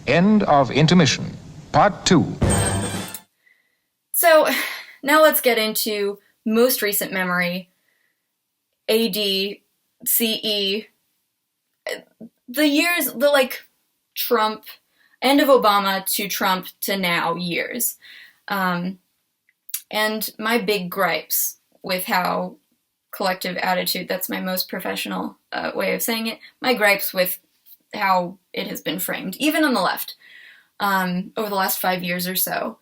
End of intermission. Part 2. So now let's get into most recent memory, AD, CE, the years, Trump, end of Obama to Trump to now years. And my big gripes with how collective attitude, that's my most professional way of saying it, my gripes with how it has been framed, even on the left, over the last 5 years or so.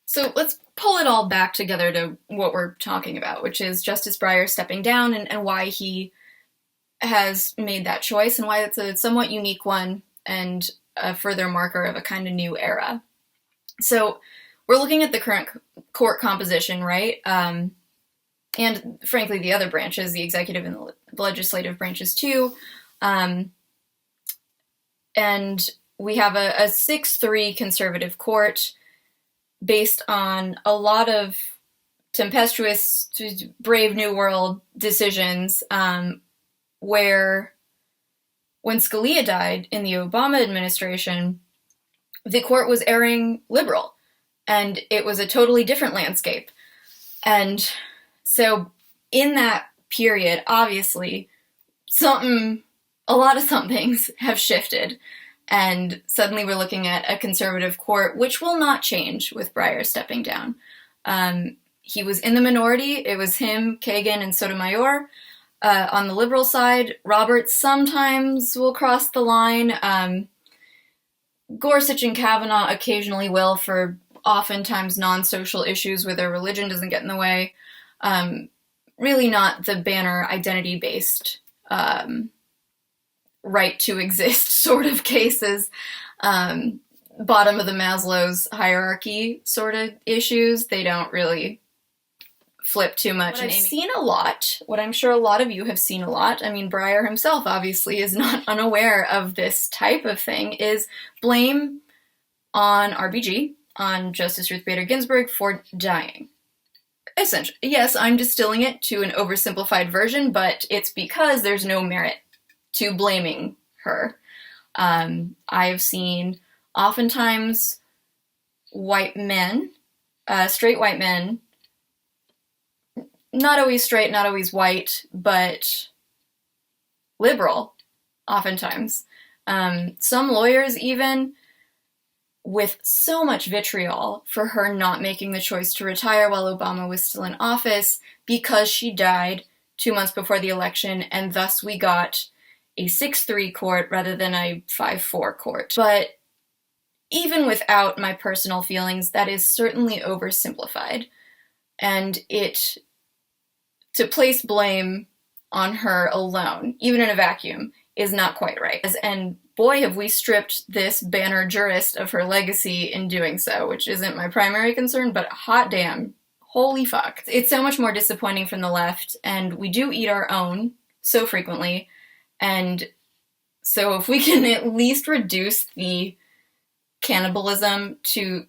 So let's pull it all back together to what we're talking about, which is Justice Breyer stepping down and why he has made that choice and why it's a somewhat unique one and a further marker of a kind of new era. So we're looking at the current court composition, right? And frankly, the other branches, the executive and the legislative branches too. And we have a 6-3 conservative court based on a lot of tempestuous, brave new world decisions, where when Scalia died in the Obama administration, the court was erring liberal, and it was a totally different landscape. And so in that period, obviously, a lot of somethings have shifted. And suddenly we're looking at a conservative court, which will not change with Breyer stepping down. He was in the minority. It was him, Kagan, and Sotomayor. On the liberal side, Roberts sometimes will cross the line. Gorsuch and Kavanaugh occasionally will for oftentimes non-social issues where their religion doesn't get in the way. Really not the banner identity-based right to exist sort of cases, bottom of the Maslow's hierarchy sort of issues. They don't really flip too much. What I've seen a lot, what I'm sure a lot of you have seen a lot, I mean, Breyer himself obviously is not unaware of this type of thing, is blame on RBG, on Justice Ruth Bader Ginsburg, for dying. Essentially, yes, I'm distilling it to an oversimplified version, but it's because there's no merit to blaming her. I've seen oftentimes white men, straight white men, not always straight, not always white, but liberal, oftentimes. Some lawyers even, with so much vitriol for her not making the choice to retire while Obama was still in office because she died 2 months before the election, and thus we got a 6-3 court rather than a 5-4 court. But even without my personal feelings, that is certainly oversimplified. And to place blame on her alone, even in a vacuum, is not quite right. And boy, have we stripped this banner jurist of her legacy in doing so, which isn't my primary concern, but hot damn, holy fuck. It's so much more disappointing from the left, and we do eat our own so frequently. And so if we can at least reduce the cannibalism to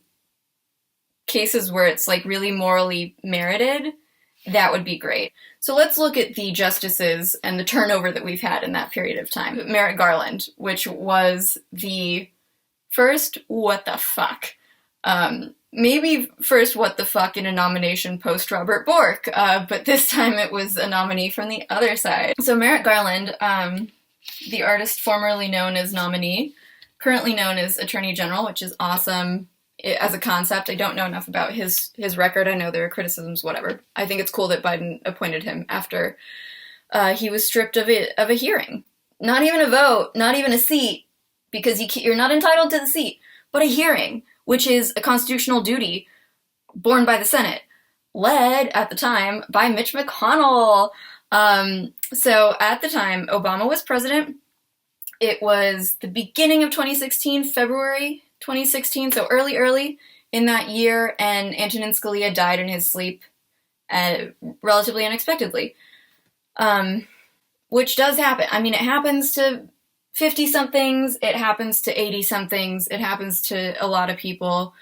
cases where it's really morally merited, that would be great. So let's look at the justices and the turnover that we've had in that period of time. Merrick Garland, which was the first what the fuck. Maybe first what the fuck in a nomination post Robert Bork, but this time it was a nominee from the other side. So Merrick Garland, the artist formerly known as nominee, currently known as Attorney General, which is awesome as a concept. I don't know enough about his record. I know there are criticisms, whatever. I think it's cool that Biden appointed him after he was stripped of a hearing. Not even a vote, not even a seat, because you're not entitled to the seat, but a hearing, which is a constitutional duty borne by the Senate, led at the time by Mitch McConnell. So at the time, Obama was president. It was the beginning of 2016, February 2016, so early in that year, and Antonin Scalia died in his sleep relatively unexpectedly, which does happen. I mean, it happens to 50-somethings, it happens to 80-somethings, it happens to a lot of people.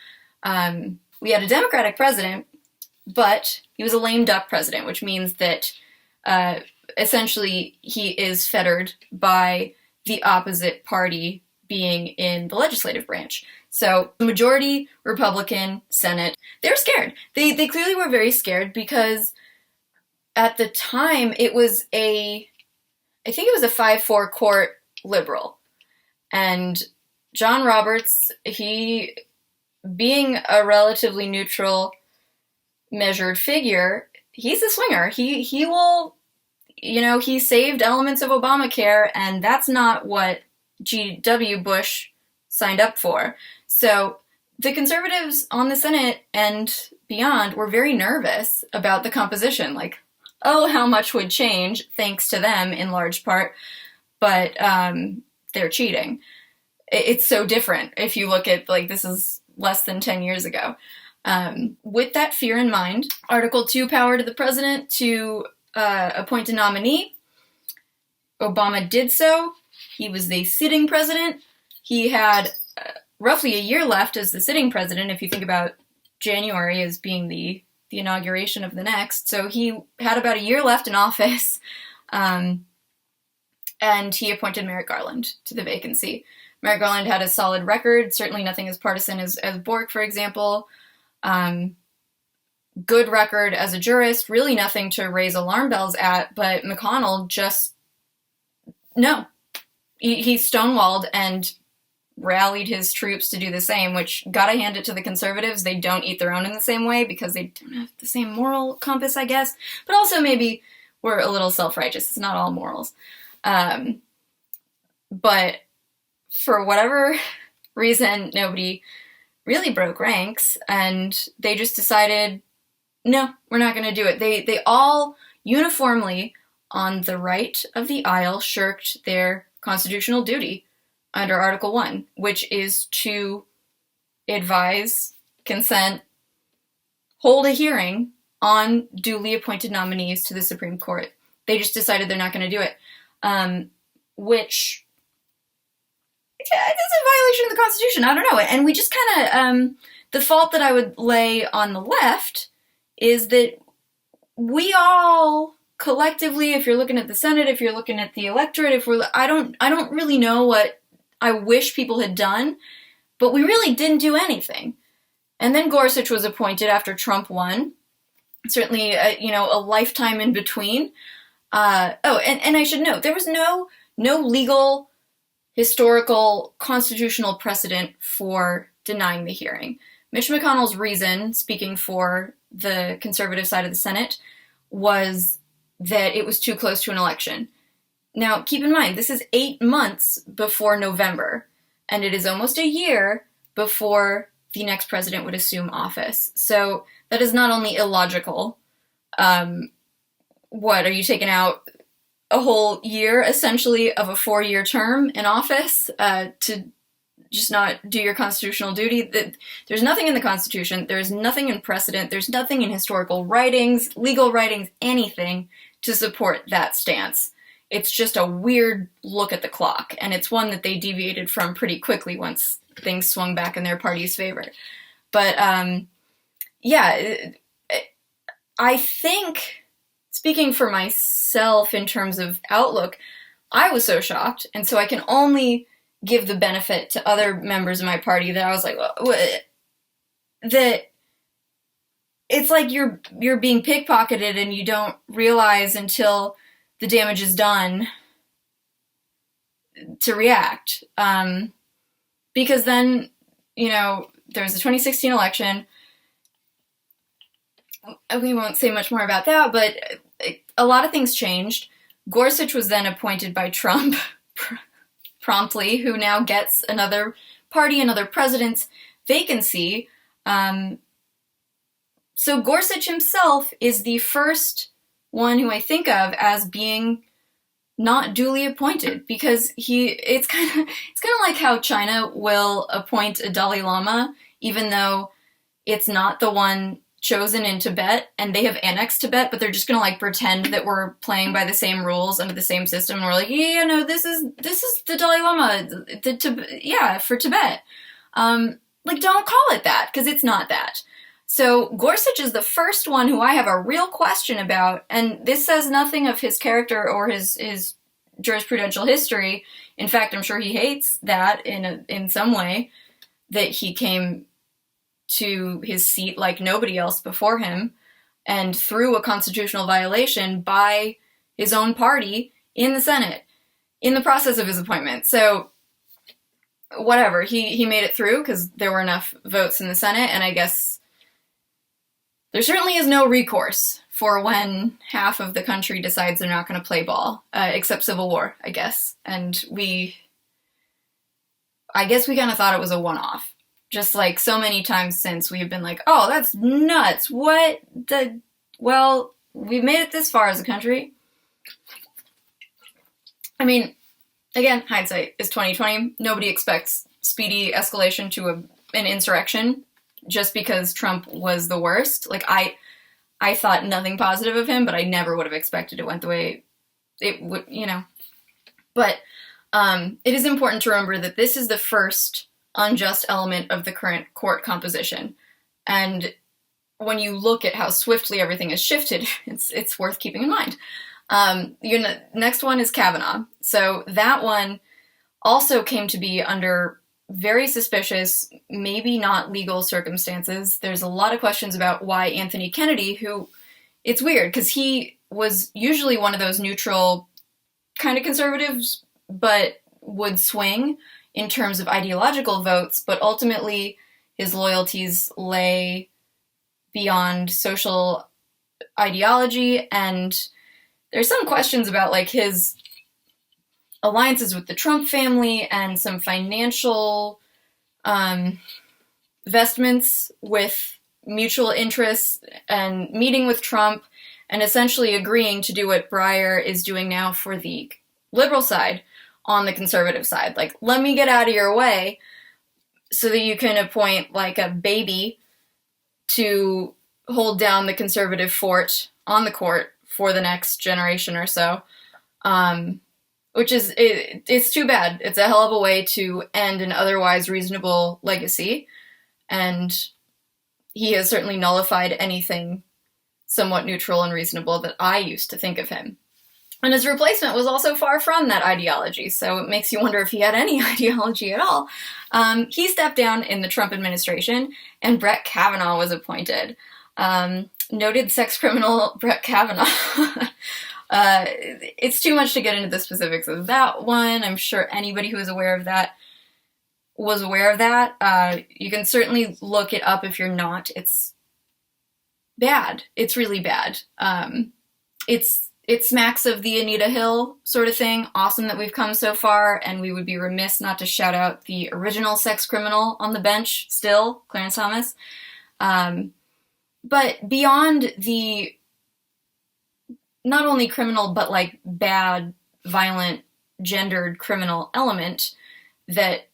We had a Democratic president, but he was a lame duck president, which means that essentially he is fettered by the opposite party being in the legislative branch. So the majority Republican Senate, they were scared. They clearly were very scared because at the time I think it was a 5-4 court liberal. And John Roberts, he, being a relatively neutral, measured figure, he's a swinger. He will, he saved elements of Obamacare, and that's not what G.W. Bush signed up for. So the conservatives on the Senate and beyond were very nervous about the composition. Like, oh, how much would change, thanks to them in large part, but they're cheating. It's so different if you look at, this is less than 10 years ago. With that fear in mind, Article 2 power to the president to appoint a nominee. Obama did so. He was the sitting president. He had roughly a year left as the sitting president, if you think about January as being the inauguration of the next. So he had about a year left in office, and he appointed Merrick Garland to the vacancy. Merrick Garland had a solid record, certainly nothing as partisan as Bork, for example. Good record as a jurist, really nothing to raise alarm bells at, but McConnell just, no. He stonewalled and rallied his troops to do the same, which, gotta hand it to the conservatives, they don't eat their own in the same way because they don't have the same moral compass, I guess. But also maybe we're a little self-righteous. It's not all morals. But for whatever reason, nobody really broke ranks, and they just decided, no, we're not going to do it. They all uniformly, on the right of the aisle, shirked their constitutional duty under Article 1, which is to advise, consent, hold a hearing on duly appointed nominees to the Supreme Court. They just decided they're not going to do it, which, yeah, it's a violation of the Constitution. I don't know. And we just kind of, the fault that I would lay on the left is that we all collectively, if you're looking at the Senate, if you're looking at the electorate, I don't really know what I wish people had done, but we really didn't do anything. And then Gorsuch was appointed after Trump won. Certainly, a lifetime in between. And I should note, there was no legal, historical, constitutional precedent for denying the hearing. Mitch McConnell's reason, speaking for the conservative side of the Senate, was that it was too close to an election. Now, keep in mind, this is 8 months before November, and it is almost a year before the next president would assume office. So that is not only illogical. What, are you taking out a whole year, essentially, of a 4-year term in office to just not do your constitutional duty? There's nothing in the Constitution, there's nothing in precedent, there's nothing in historical writings, legal writings, anything to support that stance. It's just a weird look at the clock, and it's one that they deviated from pretty quickly once things swung back in their party's favor. But, I think, speaking for myself in terms of outlook, I was so shocked, and so I can only give the benefit to other members of my party that I was like, that it's like you're being pickpocketed and you don't realize until the damage is done to react. Because then, there was the 2016 election. We won't say much more about that, but a lot of things changed. Gorsuch was then appointed by Trump promptly, who now gets another party, another president's vacancy. So Gorsuch himself is the first one who I think of as being not duly appointed, because it's kind of like how China will appoint a Dalai Lama, even though it's not the one chosen in Tibet, and they have annexed Tibet, but they're just gonna like pretend that we're playing by the same rules under the same system. And we're like, yeah, no, this is the Dalai Lama, for Tibet. Like, don't call it that, because it's not that. So Gorsuch is the first one who I have a real question about, and this says nothing of his character or his jurisprudential history. In fact, I'm sure he hates that in some way, that he came to his seat like nobody else before him, and through a constitutional violation by his own party in the Senate in the process of his appointment. So whatever, he made it through because there were enough votes in the Senate, and I guess there certainly is no recourse for when half of the country decides they're not going to play ball, except civil war, I guess. And I guess we kind of thought it was a one-off. Just like so many times since, we've been like, oh, that's nuts. Well, we've made it this far as a country. I mean, again, hindsight is 2020. Nobody expects speedy escalation to an insurrection just because Trump was the worst. Like, I thought nothing positive of him, but I never would have expected it went the way it would, But it is important to remember that this is the first unjust element of the current court composition. And when you look at how swiftly everything has shifted, it's worth keeping in mind. Your next one is Kavanaugh. So that one also came to be under very suspicious, maybe not legal circumstances. There's a lot of questions about why Anthony Kennedy, who, it's weird, because he was usually one of those neutral kind of conservatives, but would swing in terms of ideological votes, but ultimately his loyalties lay beyond social ideology, and there's some questions about like his alliances with the Trump family and some financial vestments with mutual interests, and meeting with Trump and essentially agreeing to do what Breyer is doing now for the liberal side on the conservative side. Like, let me get out of your way so that you can appoint like a baby to hold down the conservative fort on the court for the next generation or so. Which is, it's too bad. It's a hell of a way to end an otherwise reasonable legacy. And he has certainly nullified anything somewhat neutral and reasonable that I used to think of him. And his replacement was also far from that ideology, so it makes you wonder if he had any ideology at all. He stepped down in the Trump administration, and Brett Kavanaugh was appointed. Noted sex criminal Brett Kavanaugh. It's too much to get into the specifics of that one. I'm sure anybody who is aware of that was aware of that. You can certainly look it up if you're not. It's bad. It's really bad. It smacks of the Anita Hill sort of thing. Awesome that we've come so far, and we would be remiss not to shout out the original sex criminal on the bench still, Clarence Thomas. But beyond the not only criminal, but like bad, violent, gendered criminal element that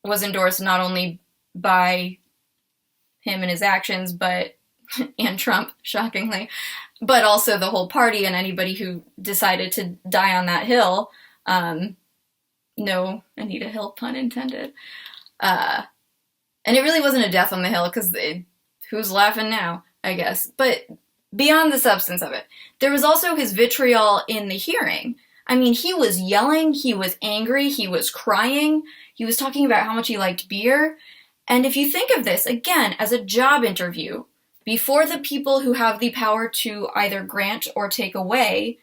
was endorsed not only by him and his actions, but and Trump, shockingly, but also the whole party and anybody who decided to die on that hill. No Anita Hill, pun intended. And it really wasn't a death on the hill, because who's laughing now, I guess. But beyond the substance of it, there was also his vitriol in the hearing. I mean, he was yelling, he was angry, he was crying, he was talking about how much he liked beer. And if you think of this, again, as a job interview, before the people who have the power to either grant or take away,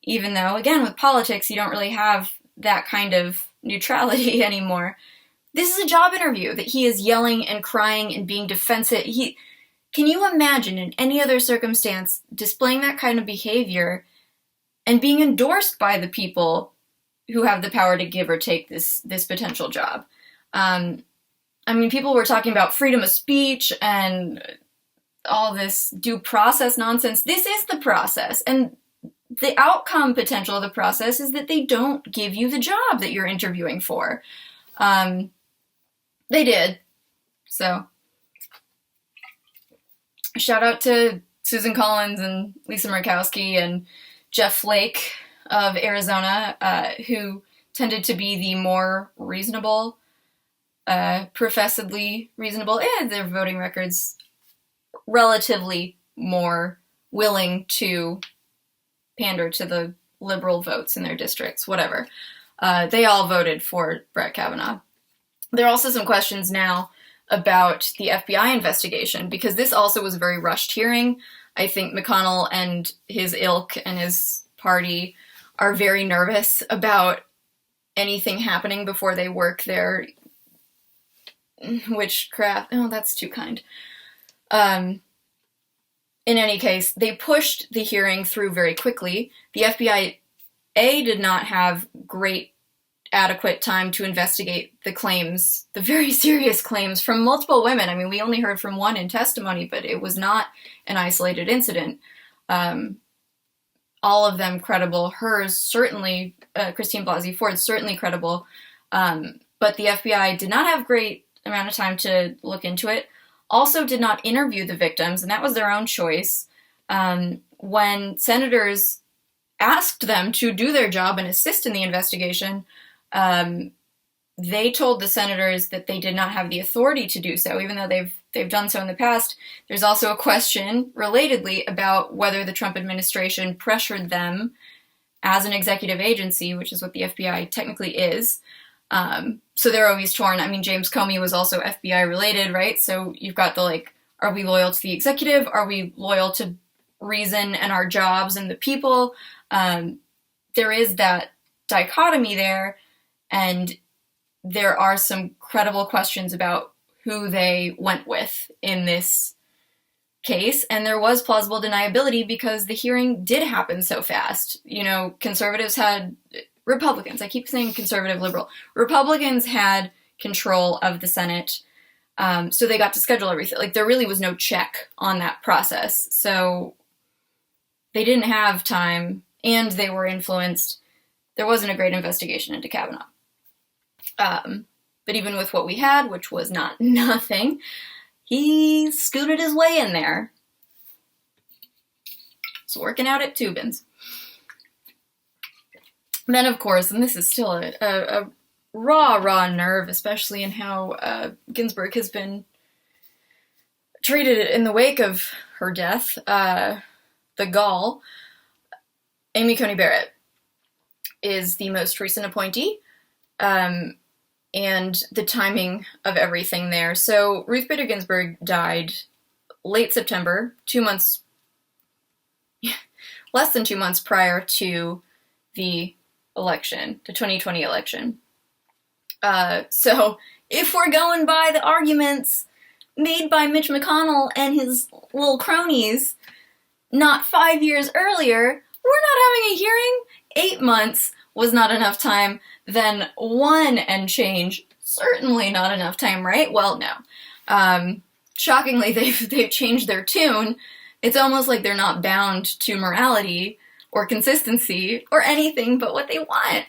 even though, again, with politics, you don't really have that kind of neutrality anymore. This is a job interview that he is yelling and crying and being defensive. Can you imagine in any other circumstance displaying that kind of behavior and being endorsed by the people who have the power to give or take this potential job? I mean, people were talking about freedom of speech and all this due process nonsense. This is the process, and the outcome potential of the process is that they don't give you the job that you're interviewing for. They did. So, shout out to Susan Collins and Lisa Murkowski and Jeff Flake of Arizona, who tended to be the more reasonable, professedly reasonable, and their voting records relatively more willing to pander to the liberal votes in their districts, whatever. they all voted for Brett Kavanaugh. There are also some questions now about the FBI investigation, because this also was a very rushed hearing. I think McConnell and his ilk and his party are very nervous about anything happening before they work their witchcraft. Oh, that's too kind. In any case, they pushed the hearing through very quickly. The FBI, did not have adequate time to investigate the claims, the very serious claims from multiple women. I mean, we only heard from one in testimony, but it was not an isolated incident. All of them credible. Hers certainly, Christine Blasey Ford certainly credible. But the FBI did not have great amount of time to look into it. Also did not interview the victims, and that was their own choice. When senators asked them to do their job and assist in the investigation, they told the senators that they did not have the authority to do so, even though they've done so in the past. There's also a question, relatedly, about whether the Trump administration pressured them as an executive agency, which is what the FBI technically is. So they're always torn. I mean, James Comey was also FBI related, right? So you've got the, are we loyal to the executive? Are we loyal to reason and our jobs and the people? There is that dichotomy there, and there are some credible questions about who they went with in this case, and there was plausible deniability because the hearing did happen so fast. Republicans, I keep saying conservative liberal, Republicans had control of the Senate, so they got to schedule everything. There really was no check on that process, so they didn't have time, and they were influenced. There wasn't a great investigation into Kavanaugh. But even with what we had, which was not nothing, he scooted his way in there. It's working out at Tubin's. Then, of course, and this is still a raw nerve, especially in how Ginsburg has been treated in the wake of her death, the gall. Amy Coney Barrett is the most recent appointee, and the timing of everything there. So Ruth Bader Ginsburg died late September, less than 2 months prior to the election, the 2020 election. So if we're going by the arguments made by Mitch McConnell and his little cronies not 5 years earlier, we're not having a hearing. 8 months was not enough time. Then 1 and change, certainly not enough time, right? Well, no. Shockingly, they've changed their tune. It's almost like they're not bound to morality or consistency or anything but what they want,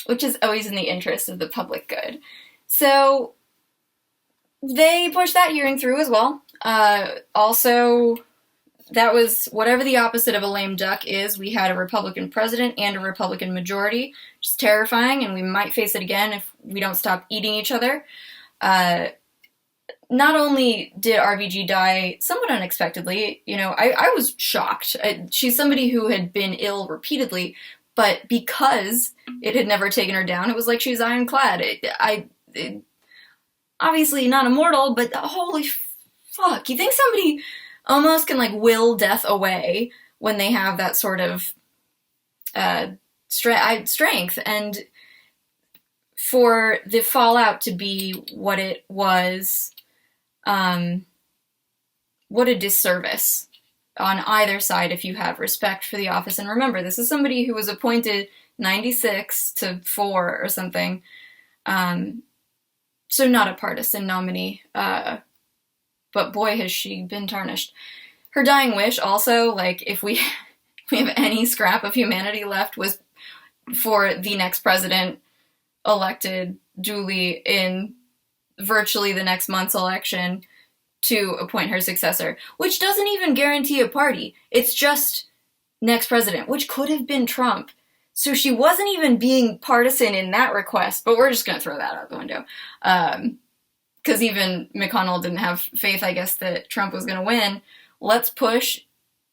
which is always in the interest of the public good. So they pushed that hearing through as well. Also, that was whatever the opposite of a lame duck is. We had a Republican president and a Republican majority, which is terrifying, and we might face it again if we don't stop eating each other. Not only did RBG die somewhat unexpectedly, I was shocked. She's somebody who had been ill repeatedly, but because it had never taken her down, it was like she was ironclad. Obviously not immortal, but holy fuck. You think somebody almost can will death away when they have that sort of strength, and for the fallout to be what it was, what a disservice on either side if you have respect for the office. And remember, this is somebody who was appointed 96 to 4 or something, so not a partisan nominee, but boy, has she been tarnished. Her dying wish also, if we have any scrap of humanity left, was for the next president elected duly in virtually the next month's election to appoint her successor, which doesn't even guarantee a party. It's just next president, which could have been Trump. So she wasn't even being partisan in that request, but we're just going to throw that out the window. Because even McConnell didn't have faith, I guess, that Trump was going to win. Let's push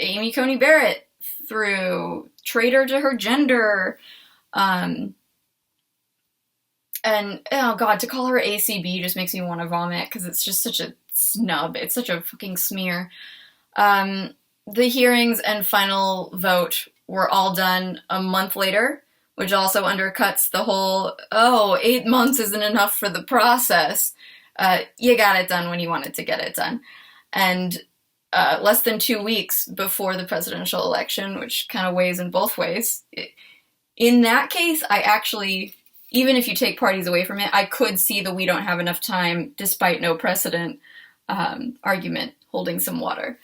Amy Coney Barrett through, traitor to her gender. And, oh God, to call her ACB just makes me want to vomit because it's just such a snub. It's such a fucking smear. The hearings and final vote were all done a month later, which also undercuts the whole, 8 months isn't enough for the process. You got it done when you wanted to get it done. And less than 2 weeks before the presidential election, which kind of weighs in both ways. In that case, I actually, even if you take parties away from it, I could see the we don't have enough time, despite no precedent, argument holding some water.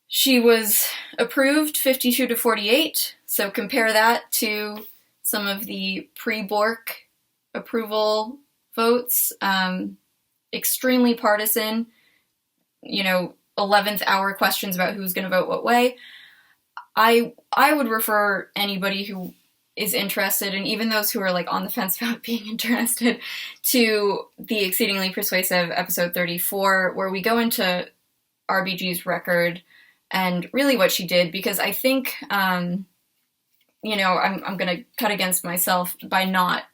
She was approved 52-48, so compare that to some of the pre-Bork approval votes. Extremely partisan, 11th hour questions about who's going to vote what way. I would refer anybody who is interested, and even those who are like on the fence about being interested, to the exceedingly persuasive episode 34, where we go into RBG's record and really what she did, because I think, I'm going to cut against myself by not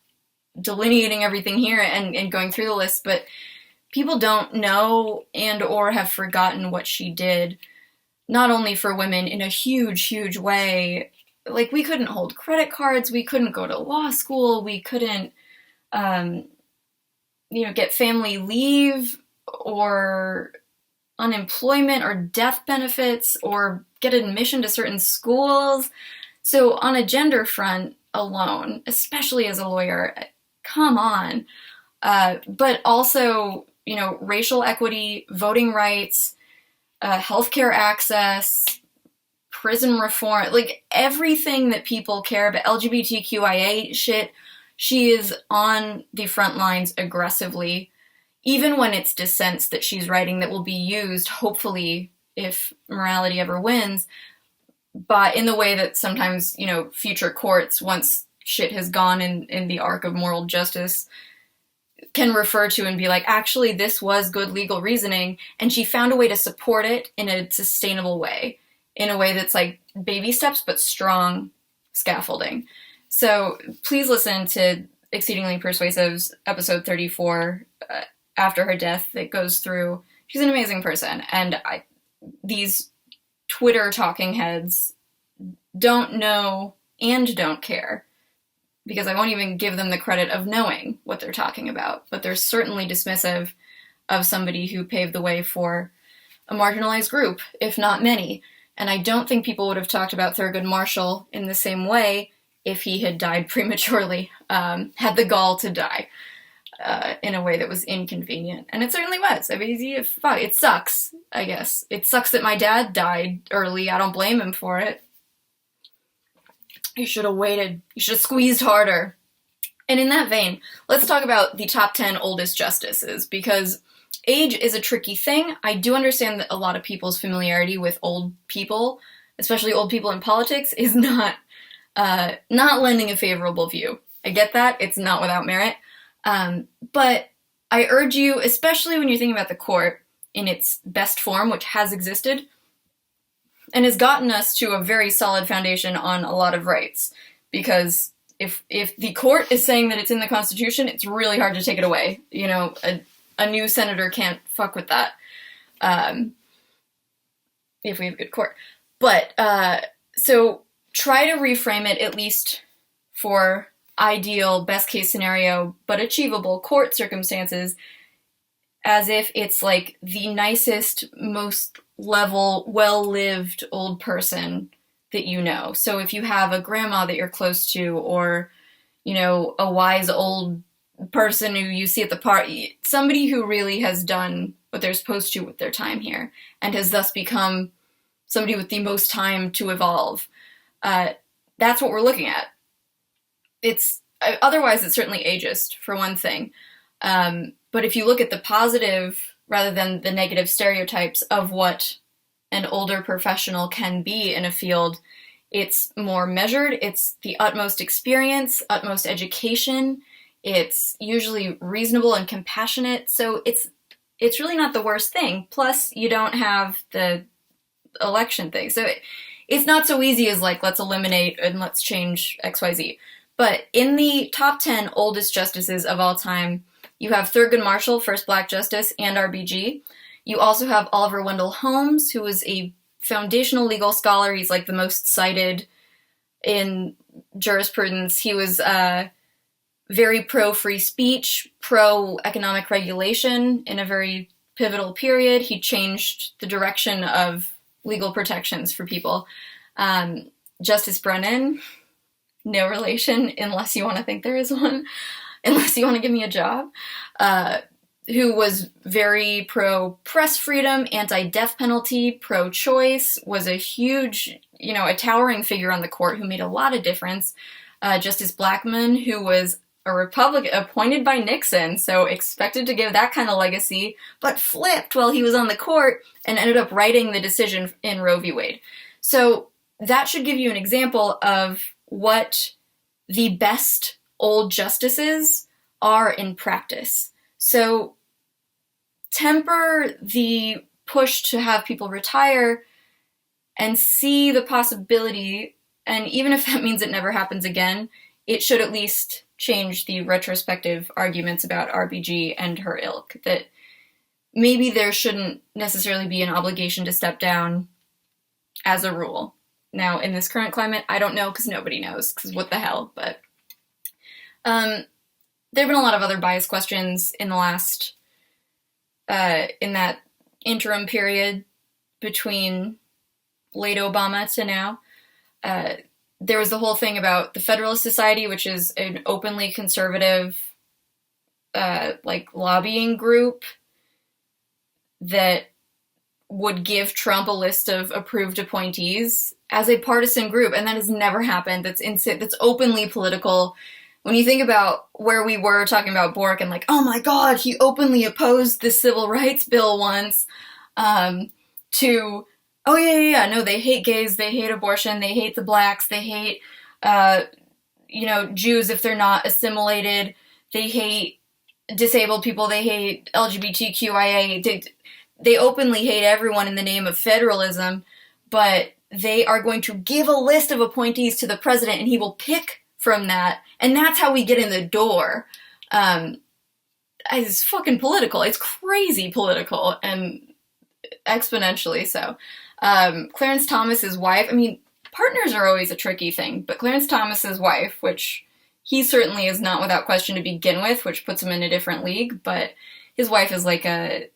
delineating everything here and going through the list, but people don't know and or have forgotten what she did, not only for women in a huge, huge way. Like, we couldn't hold credit cards, we couldn't go to law school, we couldn't, get family leave or unemployment or death benefits or get admission to certain schools. So on a gender front alone, especially as a lawyer, come on. But also, racial equity, voting rights, healthcare access, prison reform, like everything that people care about, LGBTQIA shit, she is on the front lines aggressively, even when it's dissents that she's writing that will be used, hopefully, if morality ever wins, but in the way that sometimes, future courts, once shit has gone in the arc of moral justice, can refer to and be like, actually, this was good legal reasoning, and she found a way to support it in a sustainable way, in a way that's like baby steps but strong scaffolding. So please listen to Exceedingly Persuasive's episode 34, after her death, that goes through. She's an amazing person, and these Twitter talking heads don't know and don't care, because I won't even give them the credit of knowing what they're talking about, but they're certainly dismissive of somebody who paved the way for a marginalized group, if not many. And I don't think people would have talked about Thurgood Marshall in the same way if he had died prematurely, had the gall to die in a way that was inconvenient. And it certainly was. I mean, it sucks, I guess. It sucks that my dad died early. I don't blame him for it. You should have waited. You should have squeezed harder. And in that vein, let's talk about the top 10 oldest justices, because age is a tricky thing. I do understand that a lot of people's familiarity with old people, especially old people in politics, is not lending a favorable view. I get that. It's not without merit. But I urge you, especially when you're thinking about the court in its best form, which has existed, and has gotten us to a very solid foundation on a lot of rights. Because if the court is saying that it's in the Constitution, it's really hard to take it away. A new senator can't fuck with that. If we have a good court. But, so try to reframe it, at least for ideal, best case scenario, but achievable court circumstances, as if it's like the nicest, most level, well-lived old person that you know. So if you have a grandma that you're close to, or, a wise old person who you see at the party, somebody who really has done what they're supposed to with their time here, and has thus become somebody with the most time to evolve. That's what we're looking at. Otherwise it's certainly ageist, for one thing. But if you look at the positive rather than the negative stereotypes of what an older professional can be in a field, it's more measured, it's the utmost experience, utmost education, it's usually reasonable and compassionate, so it's really not the worst thing. Plus, you don't have the election thing. So it's not so easy as like, let's eliminate and let's change XYZ. But in the top 10 oldest justices of all time, you have Thurgood Marshall, first black justice, and RBG. You also have Oliver Wendell Holmes, who was a foundational legal scholar. He's like the most cited in jurisprudence. He was very pro-free speech, pro-economic regulation in a very pivotal period. He changed the direction of legal protections for people. Justice Brennan, no relation, unless you want to think there is one, unless you want to give me a job, who was very pro-press freedom, anti-death penalty, pro-choice, was a huge, a towering figure on the court who made a lot of difference. Justice Blackmun, who was a Republican appointed by Nixon, so expected to give that kind of legacy, but flipped while he was on the court and ended up writing the decision in Roe v. Wade. So that should give you an example of what the best old justices are in practice. So temper the push to have people retire and see the possibility, and even if that means it never happens again, it should at least change the retrospective arguments about RBG and her ilk, that maybe there shouldn't necessarily be an obligation to step down as a rule. Now, in this current climate, I don't know, because nobody knows, because what the hell, but there have been a lot of other bias questions in the last, in that interim period between late Obama to now. There was the whole thing about the Federalist Society, which is an openly conservative, lobbying group that would give Trump a list of approved appointees as a partisan group, and that has never happened. That's openly political. When you think about where we were talking about Bork and oh my God, he openly opposed the civil rights bill once, to, oh yeah, no, they hate gays, they hate abortion, they hate the blacks, they hate, Jews if they're not assimilated, they hate disabled people, they hate LGBTQIA, they openly hate everyone in the name of federalism, but they are going to give a list of appointees to the president and he will pick from that, and that's how we get in the door. It's fucking political. It's crazy political, and exponentially so. Clarence Thomas's wife, partners are always a tricky thing, but Clarence Thomas's wife, which he certainly is not without question to begin with, which puts him in a different league, but his wife is a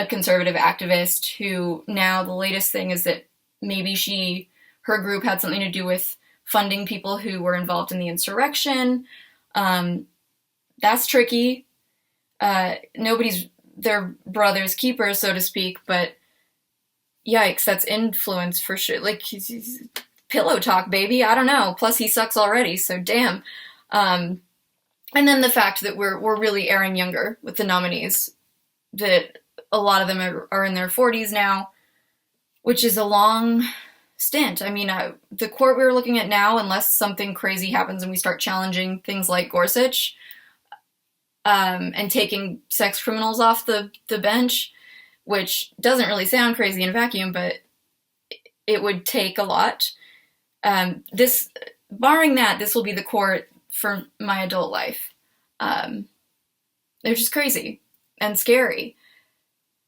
conservative activist who now the latest thing is that maybe her group had something to do with funding people who were involved in the insurrection. That's tricky. Nobody's their brother's keeper, so to speak, but yikes, that's influence for sure. He's pillow talk, baby. I don't know. Plus, he sucks already, so damn. And then the fact that we're really airing younger with the nominees, that a lot of them are in their 40s now, which is a long stint. The court we were looking at now, unless something crazy happens and we start challenging things like Gorsuch, and taking sex criminals off the bench, which doesn't really sound crazy in a vacuum, but it would take a lot. Barring that, this will be the court for my adult life. They're just crazy and scary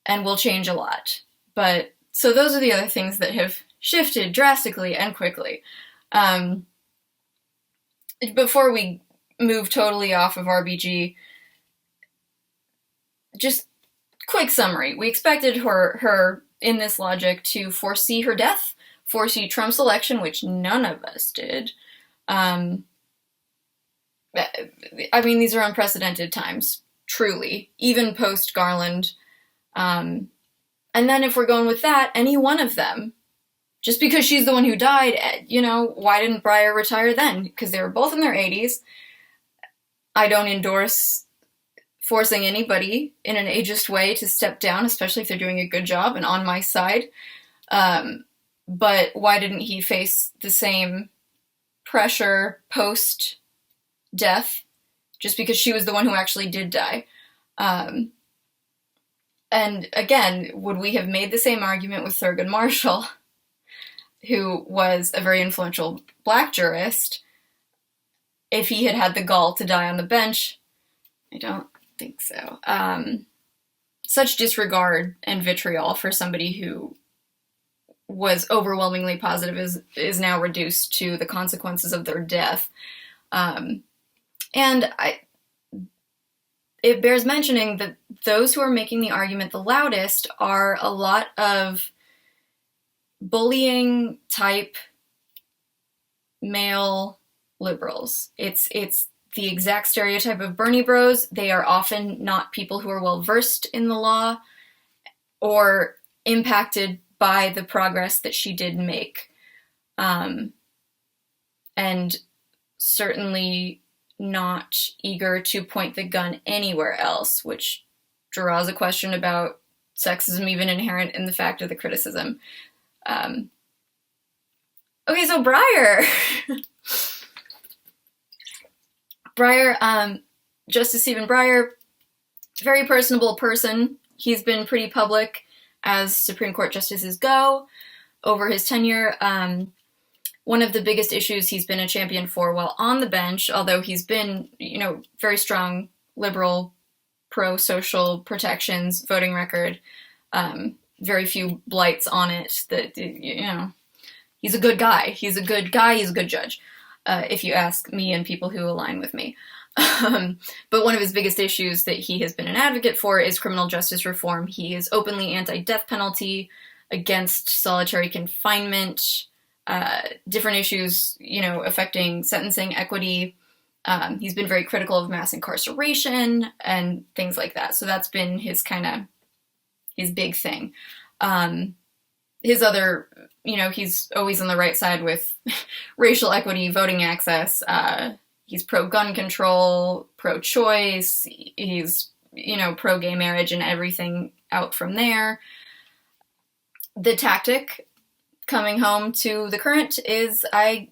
and will change a lot. But so those are the other things that have shifted drastically and quickly. Before we move totally off of RBG, just quick summary. We expected her in this logic to foresee her death, foresee Trump's election, which none of us did. These are unprecedented times, truly, even post-Garland. And then if we're going with that, any one of them, just because she's the one who died, why didn't Breyer retire then? Because they were both in their 80s. I don't endorse forcing anybody in an ageist way to step down, especially if they're doing a good job and on my side. But why didn't he face the same pressure post-death, just because she was the one who actually did die? And again, would we have made the same argument with Thurgood Marshall, who was a very influential black jurist, if he had had the gall to die on the bench. I don't think so. Such disregard and vitriol for somebody who was overwhelmingly positive is now reduced to the consequences of their death. It bears mentioning that those who are making the argument the loudest are a lot of bullying type male liberals. It's the exact stereotype of Bernie bros. They are often not people who are well versed in the law or impacted by the progress that she did make. And certainly not eager to point the gun anywhere else, which draws a question about sexism even inherent in the fact of the criticism. Okay, so Breyer. Justice Stephen Breyer, very personable person. He's been pretty public as Supreme Court justices go over his tenure. One of the biggest issues he's been a champion for while on the bench, although he's been, very strong liberal, pro-social protections, voting record, very few blights on it, that, he's a good guy. He's a good judge, if you ask me and people who align with me. But one of his biggest issues that he has been an advocate for is criminal justice reform. He is openly anti-death penalty, against solitary confinement, different issues, affecting sentencing equity. He's been very critical of mass incarceration and things like that. So that's been his big thing. His other, he's always on the right side with racial equity, voting access. He's pro-gun control, pro-choice. He's, pro-gay marriage and everything out from there. The tactic coming home to the current is I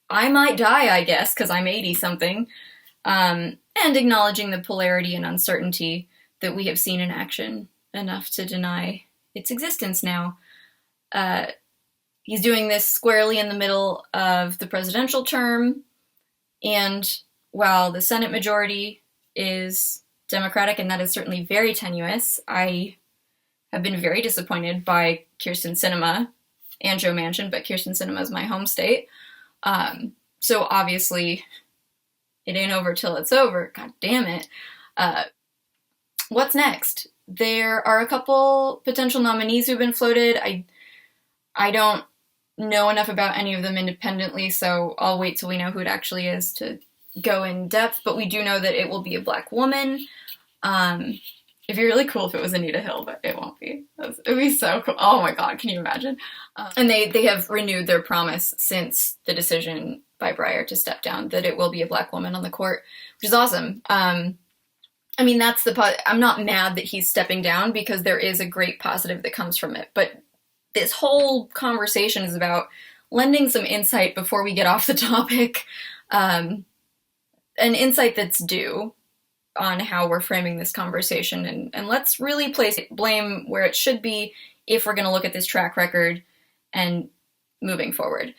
might die, I guess, because I'm 80-something, and acknowledging the polarity and uncertainty that we have seen in action enough to deny its existence now. He's doing this squarely in the middle of the presidential term, and while the Senate majority is Democratic, and that is certainly very tenuous, I have been very disappointed by Kyrsten Sinema and Joe Manchin, but Kyrsten Sinema is my home state. So obviously, it ain't over till it's over. God damn it. What's next? There are a couple potential nominees who've been floated. I don't know enough about any of them independently, so I'll wait till we know who it actually is to go in depth, but we do know that it will be a black woman. It'd be really cool if it was Anita Hill, but it won't be. It'd be so cool. Oh my god, can you imagine? And they have renewed their promise since the decision by Breyer to step down that it will be a black woman on the court, which is awesome. I'm not mad that he's stepping down because there is a great positive that comes from it, but this whole conversation is about lending some insight before we get off the topic, an insight that's due on how we're framing this conversation, and let's really place blame where it should be if we're going to look at this track record and moving forward.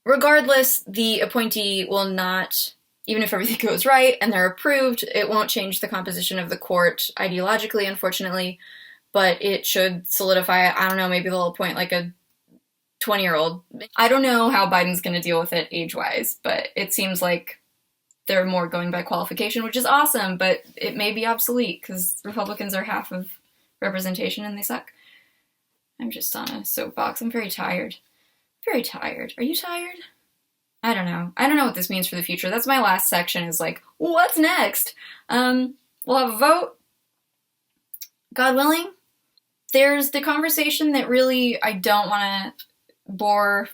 Regardless, the appointee will not, even if everything goes right and they're approved, it won't change the composition of the court ideologically, unfortunately, but it should solidify it. I don't know, maybe they'll appoint like a 20-year-old. I don't know how Biden's going to deal with it age-wise, but it seems like they're more going by qualification, which is awesome, but it may be obsolete because Republicans are half of representation and they suck. I'm just on a soapbox. I'm very tired. Very tired. Are you tired? I don't know. I don't know what this means for the future. That's my last section, is like, what's next? We'll have a vote. God willing. There's the conversation that really I don't want to bore,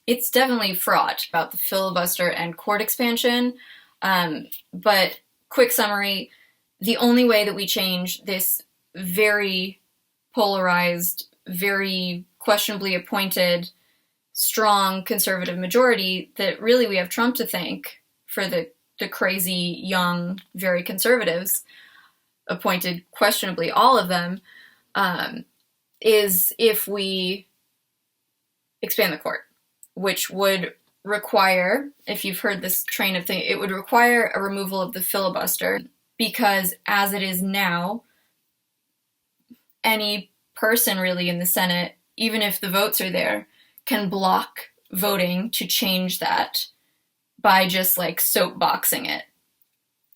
it's definitely fraught about the filibuster and court expansion. But quick summary, the only way that we change this very polarized, very questionably appointed, strong conservative majority that really we have Trump to thank for the crazy, young, very conservatives, appointed questionably all of them, is if we expand the court, which would require, if you've heard this train of thing, it would require a removal of the filibuster, because as it is now, any person really in the Senate, even if the votes are there, can block voting to change that by just like soapboxing it.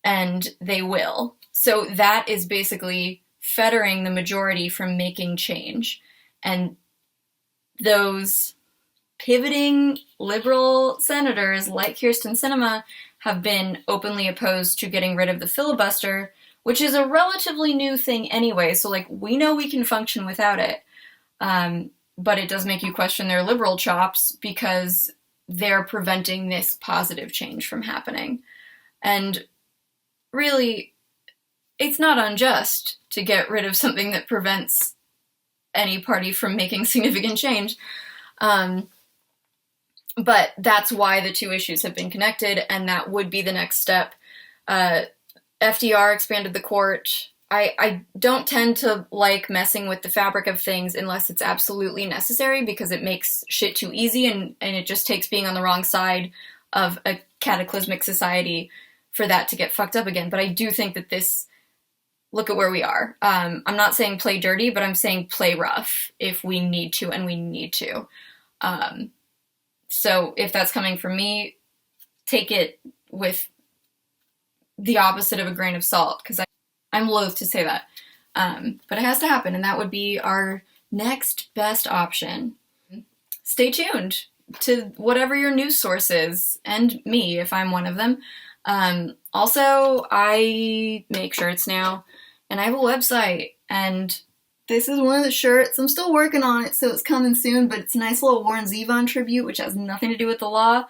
And they will. So that is basically fettering the majority from making change. And those pivoting liberal senators like Kyrsten Sinema have been openly opposed to getting rid of the filibuster, which is a relatively new thing anyway. So like, we know we can function without it. But it does make you question their liberal chops, because they're preventing this positive change from happening. And really, it's not unjust to get rid of something that prevents any party from making significant change. But that's why the two issues have been connected, and that would be the next step. FDR expanded the court. I don't tend to like messing with the fabric of things unless it's absolutely necessary, because it makes shit too easy, and it just takes being on the wrong side of a cataclysmic society for that to get fucked up again. But I do think that this, look at where we are. I'm not saying play dirty, but I'm saying play rough if we need to, and we need to. So if that's coming from me, take it with the opposite of a grain of salt, because I'm loath to say that. But it has to happen, and that would be our next best option. Stay tuned to whatever your news source is, and me, if I'm one of them. Also, I make shirts now, and I have a website, and this is one of the shirts. I'm still working on it, so it's coming soon, but it's a nice little Warren Zevon tribute, which has nothing to do with the law.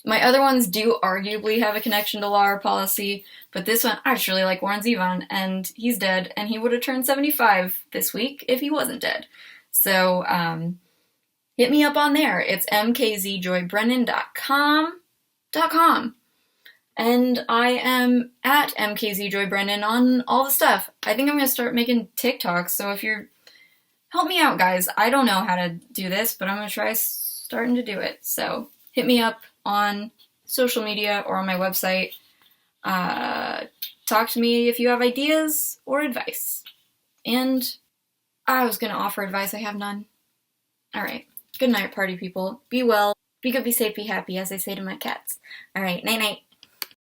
My other ones do arguably have a connection to law or policy, but this one, I just really like Warren Zevon, and he's dead, and he would have turned 75 this week if he wasn't dead. So, hit me up on there. It's mkzjoybrennan.com. And I am at mkzjoybrennan on all the stuff. I think I'm going to start making TikToks, so if you're... help me out, guys. I don't know how to do this, but I'm going to try starting to do it. So, hit me up on social media or on my website. Talk to me if you have ideas or advice. And I was going to offer advice. I have none. All right. Good night, party people. Be well. Be good, be safe, be happy, as I say to my cats. All right. Night-night.